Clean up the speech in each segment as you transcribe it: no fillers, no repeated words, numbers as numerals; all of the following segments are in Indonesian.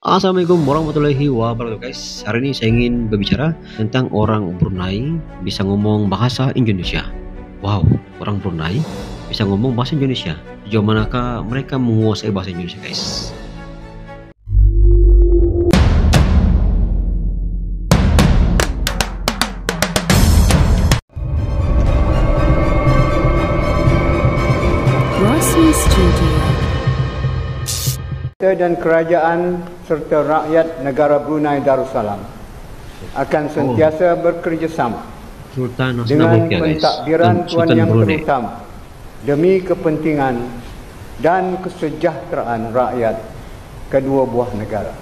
Assalamualaikum warahmatullahi wabarakatuh guys. Hari ini saya ingin berbicara tentang orang Brunei bisa ngomong bahasa Indonesia. Wow, orang Brunei bisa ngomong bahasa Indonesia. Sejauh manakah mereka menguasai bahasa Indonesia guys? Rossi Studio. Dan kerajaan serta rakyat negara Brunei Darussalam akan sentiasa bekerjasama Sultan dengan Hasnabolkiah guys. pentadbiran Tuan Sultan Yang Brunei. Terutama demi kepentingan dan kesejahteraan rakyat kedua buah negara.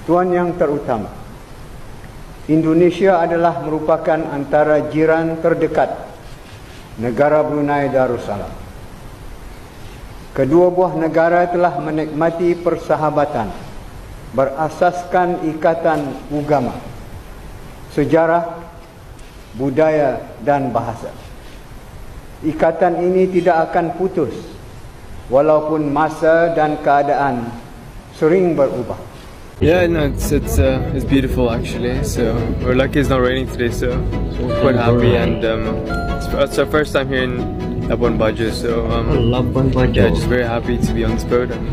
Tuan Yang Terutama, Indonesia adalah merupakan antara jiran terdekat negara Brunei Darussalam. Kedua buah negara telah menikmati persahabatan berasaskan ikatan agama, sejarah, budaya dan bahasa. Ikatan ini tidak akan putus walaupun masa dan keadaan sering berubah. Yeah, no, it's beautiful actually. So we're lucky it's not raining today, so quite happy, and it's our first time here in Labuan Bajo. So Labuan Bajo. yeah, just very happy to be on this boat, and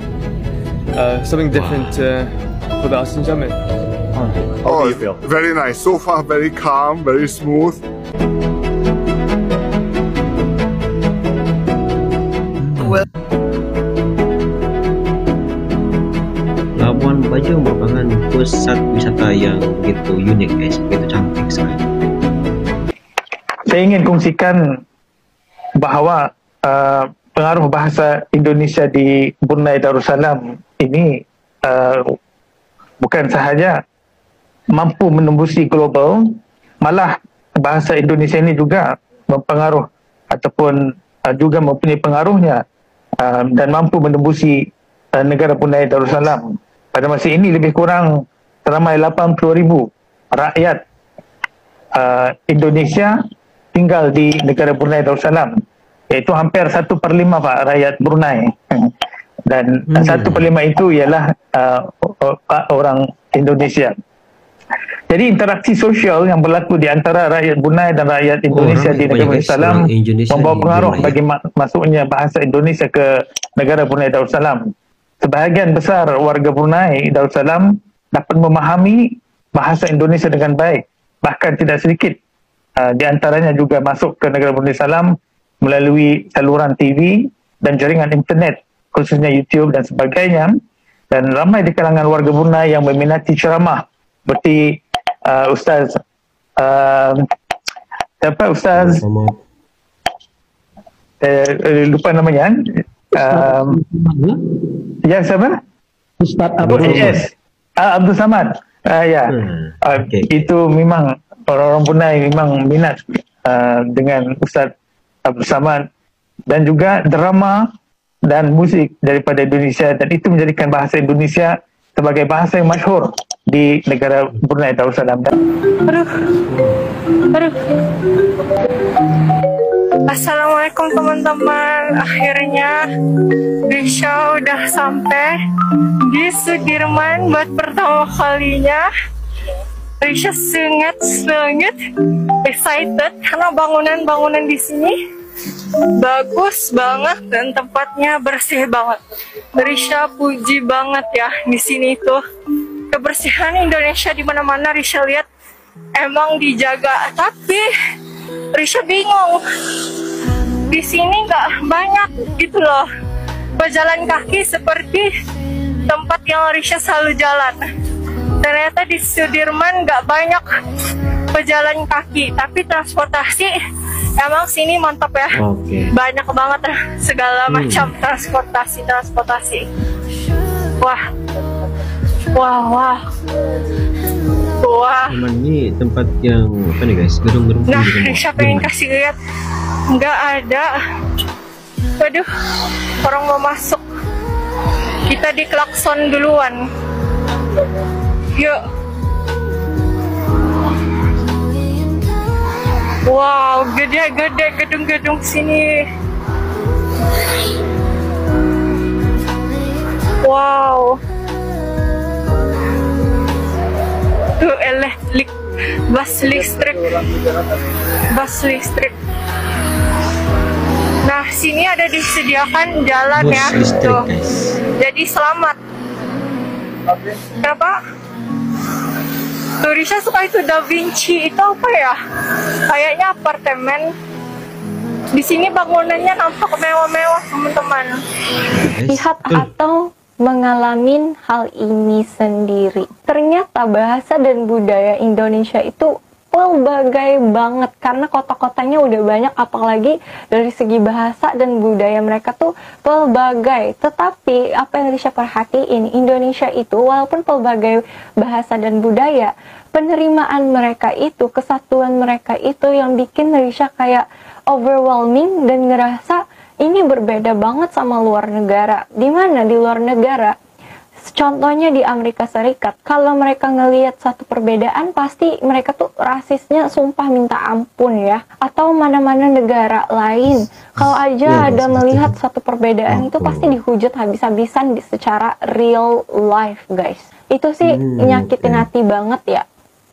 something different for the Asin Summit. How do you feel? Very nice. So far, very calm, very smooth. Labuan Bajo merupakan pusat wisata yang begitu unik guys, begitu cantik sekali. Saya ingin kongsikan bahawa pengaruh bahasa Indonesia di Brunei Darussalam ini bukan sahaja mampu menembusi global, malah bahasa Indonesia ini juga mempengaruh ataupun juga mempunyai pengaruhnya dan mampu menembusi negara Brunei Darussalam. Pada masa ini lebih kurang seramai 80,000 rakyat Indonesia tinggal di negara Brunei Darussalam, iaitu hampir 1/5 Pak rakyat Brunei, dan 1/5 itu ialah orang Indonesia. Jadi interaksi sosial yang berlaku di antara rakyat Brunei dan rakyat Indonesia di negara Brunei Darussalam membawa pengaruh bagi masuknya bahasa Indonesia ke negara Brunei Darussalam. Sebahagian besar warga Brunei Darussalam dapat memahami bahasa Indonesia dengan baik, bahkan tidak sedikit di antaranya juga masuk ke negara Brunei Darussalam melalui saluran TV dan jaringan internet, khususnya YouTube dan sebagainya. Dan ramai di kalangan warga Brunei yang meminati ceramah seperti Ustaz Ustaz lupa namanya, ya siapa? Ustaz Yes, Abdul Samad. Ya, itu memang orang-orang Brunei memang minat dengan Ustaz Abdul Samad, dan juga drama dan musik daripada Indonesia, dan itu menjadikan bahasa Indonesia sebagai bahasa yang masyhur di negara Brunei Darussalam. Assalamualaikum teman-teman. Akhirnya Risha udah sampai di Sudirman buat pertama kalinya. Risha sangat excited karena bangunan-bangunan di sini bagus banget dan tempatnya bersih banget. Risha puji banget ya, di sini tuh kebersihan Indonesia di mana-mana Risha lihat emang dijaga, tapi Risha bingung di sini nggak banyak gitu loh pejalan kaki seperti tempat yang Risha selalu jalan. Ternyata di Sudirman nggak banyak pejalan kaki, tapi transportasi emang sini mantap ya. Banyak banget segala macam transportasi. Wah. Ini tempat yang apa nih guys? Gedung-gedung. Nah, Risha pengen kasih lihat, nggak ada. Waduh, orang mau masuk. Kita diklakson duluan. Yuk. Wow, gede-gede gedung-gedung sini. Wow. bus listrik. Nah, sini ada disediakan jalan Bus ya. listrik, Tuh. guys. Jadi selamat. Berapa? Turisnya suka itu Da Vinci itu apa ya? Kayaknya apartemen. Di sini bangunannya nampak mewah-mewah, teman-teman. Guys, Lihat betul. atau mengalami hal ini sendiri. Ternyata bahasa dan budaya Indonesia itu pelbagai banget karena kota-kotanya udah banyak, apalagi dari segi bahasa dan budaya mereka tuh pelbagai. Tetapi apa yang Risha perhatiin, Indonesia itu walaupun pelbagai bahasa dan budaya, penerimaan mereka itu, kesatuan mereka itu yang bikin Risha kayak overwhelming dan ngerasa ini berbeda banget sama luar negara. Di mana di luar negara? Contohnya di Amerika Serikat, kalau mereka ngelihat satu perbedaan, pasti mereka tuh rasisnya sumpah minta ampun ya. Atau mana-mana negara lain, kalau aja ada melihat satu perbedaan itu pasti dihujat habis-habisan secara real life, guys. Itu sih nyakitin hati banget ya.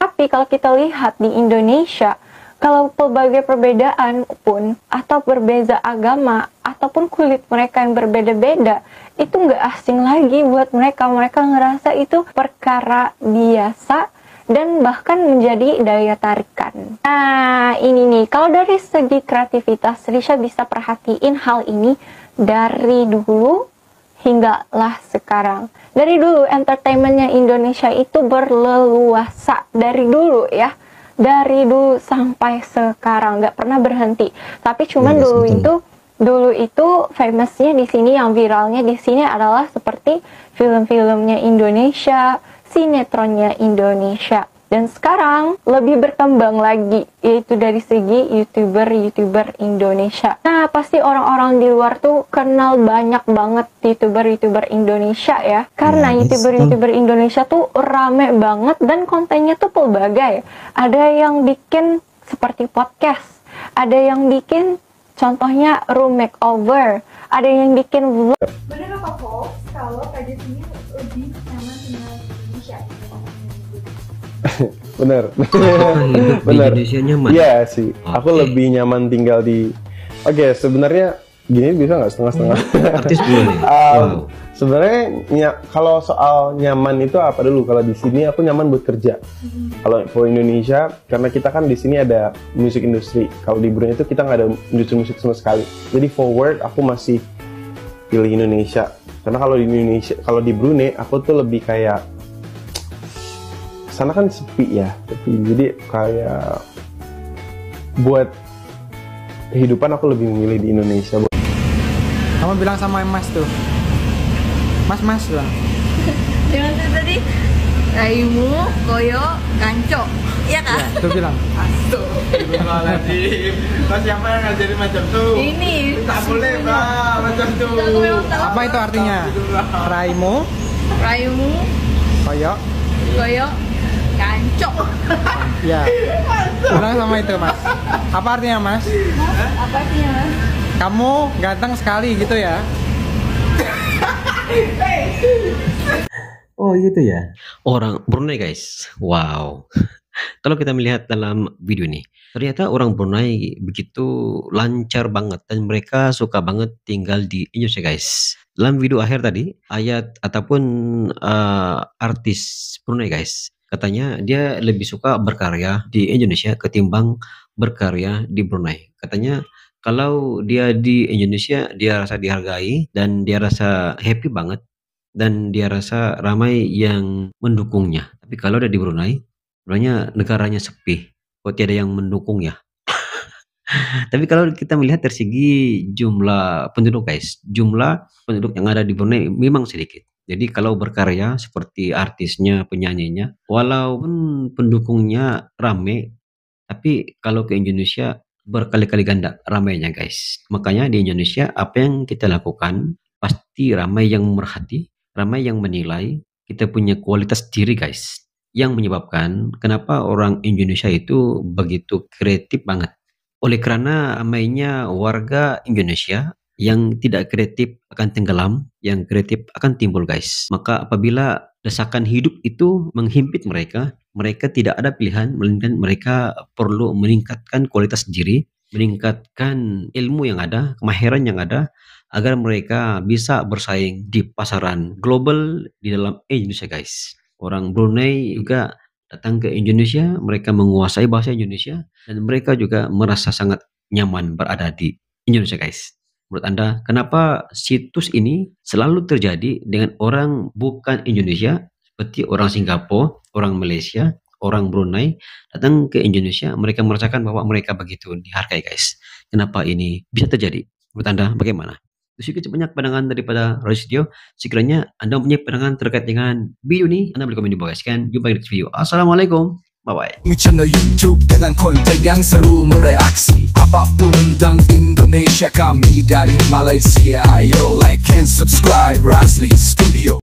Tapi kalau kita lihat di Indonesia, kalau pelbagai perbedaan pun, atau berbeda agama, ataupun kulit mereka yang berbeda-beda, itu nggak asing lagi buat mereka. Mereka ngerasa itu perkara biasa, dan bahkan menjadi daya tarikan. Nah, ini nih, kalau dari segi kreativitas, Risha bisa perhatiin hal ini dari dulu hingga lah sekarang. Dari dulu, entertainmentnya Indonesia itu berleluasa. Dari dulu ya. Dari dulu sampai sekarang nggak pernah berhenti. Tapi cuman dulu itu famousnya di sini, yang viralnya di sini adalah seperti film-filmnya Indonesia, sinetronnya Indonesia. Dan sekarang lebih berkembang lagi, yaitu dari segi YouTuber Indonesia. Nah, pasti orang-orang di luar tuh kenal banyak banget YouTuber Indonesia ya. Karena YouTuber Indonesia tuh rame banget dan kontennya tuh pelbagai. Ada yang bikin seperti podcast, ada yang bikin contohnya room makeover, ada yang bikin vlog. Bener apa hoax kalau pada sini lebih nyaman tinggal di Indonesia? Bener. Hidup di Indonesia nyaman. Iya sih. Aku Oke. lebih nyaman tinggal di. Oke, sebenarnya gini bisa nggak setengah-setengah? Artis dulu nih. Wow. Sebenarnya kalau soal nyaman itu apa dulu? Kalau di sini aku nyaman buat kerja. Kalau for Indonesia, karena kita kan di sini ada music industry. Kalau di Brunei itu kita nggak ada industri musik sama sekali. Jadi for work aku masih pilih Indonesia. Karena kalau di Indonesia, kalau di Brunei aku tuh lebih kayak sana kan sepi ya, jadi kayak buat kehidupan aku lebih memilih di Indonesia. Kamu bilang sama Mas tuh, Mas bilang. Jangan tuh tadi raimu, koyo, ganco. Iya kak? Ya, tuh bilang. Astagfirullahaladzim. Mas siapa yang ngajarin macam tuh? Ini. Tak boleh Pak, macam tuh. Aku memang tahu. Apa itu artinya? Raimu, Raimu, koyo. koyo, ganco. Ya. Bilang sama itu Mas. Apa artinya Mas? Apa artinya mas? Kamu ganteng sekali gitu ya? Oh gitu ya. Orang Brunei guys. Wow. Kalau kita melihat dalam video ini, ternyata orang Brunei begitu lancar banget dan mereka suka banget tinggal di Indonesia guys. Dalam video akhir tadi, ayat ataupun artis Brunei guys, katanya dia lebih suka berkarya di Indonesia ketimbang berkarya di Brunei. Katanya kalau dia di Indonesia dia rasa dihargai dan dia rasa happy banget dan dia rasa ramai yang mendukungnya. Tapi kalau ada di Brunei, sebenarnya negaranya sepi, kok tiada yang mendukung ya. Tapi kalau kita melihat dari segi jumlah penduduk guys, jumlah penduduk yang ada di Brunei memang sedikit. Jadi kalau berkarya seperti artisnya, penyanyinya, walaupun pendukungnya rame, tapi kalau ke Indonesia berkali-kali ganda ramainya guys. Makanya di Indonesia apa yang kita lakukan pasti ramai yang merhati, ramai yang menilai. Kita punya kualitas diri guys, yang menyebabkan kenapa orang Indonesia itu begitu kreatif banget. Oleh karena ramainya warga Indonesia, yang tidak kreatif akan tenggelam, yang kreatif akan timbul guys. Maka apabila desakan hidup itu menghimpit mereka. Mereka tidak ada pilihan, melainkan mereka perlu meningkatkan kualitas diri, meningkatkan ilmu yang ada, kemahiran yang ada, agar mereka bisa bersaing di pasaran global di dalam Indonesia, guys. Orang Brunei juga datang ke Indonesia, mereka menguasai bahasa Indonesia, dan mereka juga merasa sangat nyaman berada di Indonesia, guys. Menurut Anda, kenapa situs ini selalu terjadi dengan orang bukan Indonesia, seperti orang Singapura, orang Malaysia, orang Brunei, datang ke Indonesia, mereka merasakan bahwa mereka begitu dihargai, guys. Kenapa ini bisa terjadi? Menurut Anda, bagaimana? Sedikit banyak pandangan daripada Roystudio. Sekiranya Anda mempunyai pandangan terkait dengan video ini, Anda boleh komen di bawah, guys. Jumpa di next video. Assalamualaikum. Bye-bye. Channel YouTube dengan konten yang seru mereaksi apapun tentang Indonesia, kami dari Malaysia. Ayo like and subscribe Razli Studio.